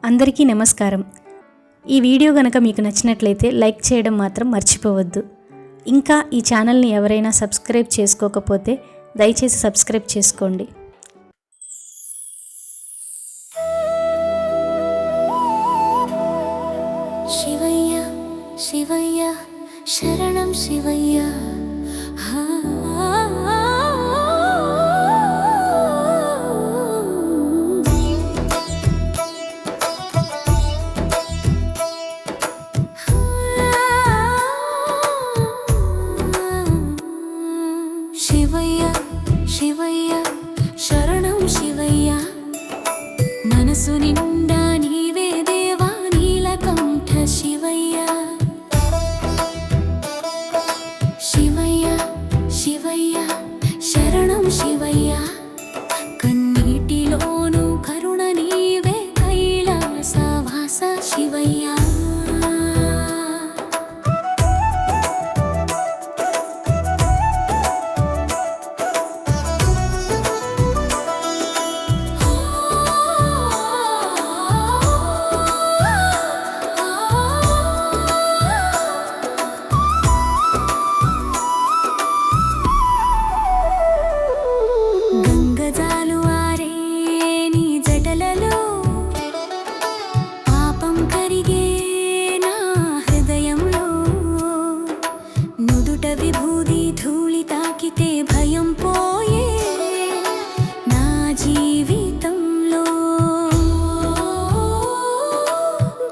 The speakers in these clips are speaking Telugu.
అందరికీ నమస్కారం. ఈ వీడియో గనక మీకు నచ్చినట్లయితే లైక్ చేయడం మాత్రం మర్చిపోవద్దు. ఇంకా ఈ ఛానల్ని ఎవరైనా సబ్స్క్రైబ్ చేసుకోకపోతే దయచేసి సబ్స్క్రైబ్ చేసుకోండి. శివయ్య శివయ్య శరణం శివయ్య శివయ్య శివయ్య శరణం శివయ్య మనసు నిండా నీవే దేవా నీలకంఠ శివయ్య శివయ్య శివయ్య శరణం శివయ్య కన్నీటిలోను కరుణ నీవే కైలాసవాస శివయ్య గంగజాలు ఆరే నీ జటలలో పాపం కరిగే నా హృదయంలో నుదుట విభూది ధూళి తాకితే భయం పోయే నా జీవితంలో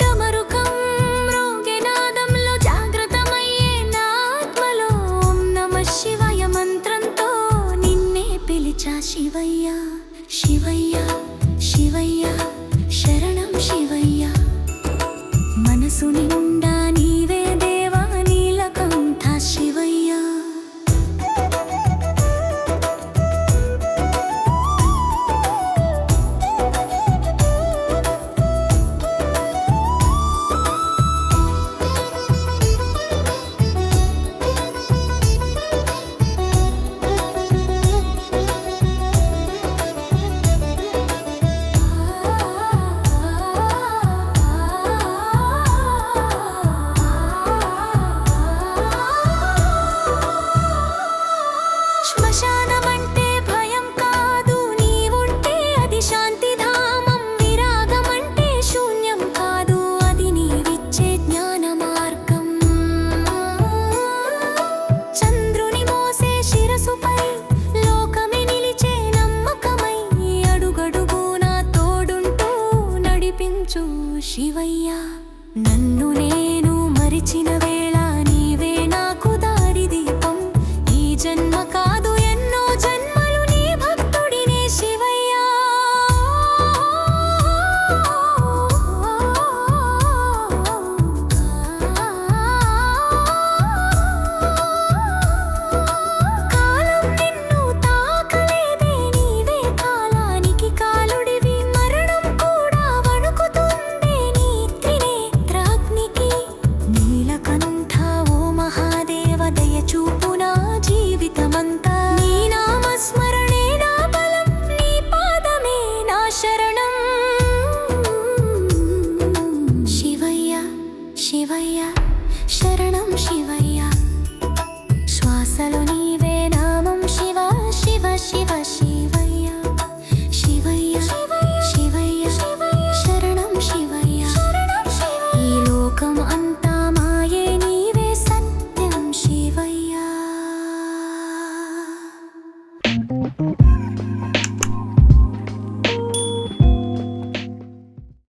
డమరుకం మ్రోగే నాదంలో జాగృతమయ్యే నా ఆత్మలో ఓం నమః శివాయ మంత్రంతో నిన్నే పిలిచా శివయ్య శివయ్య శివయ్య శరణం శివయ్య మనసు నిండా నీవే దేవా నీలకంఠ శివయ్య శ్మశానమంటే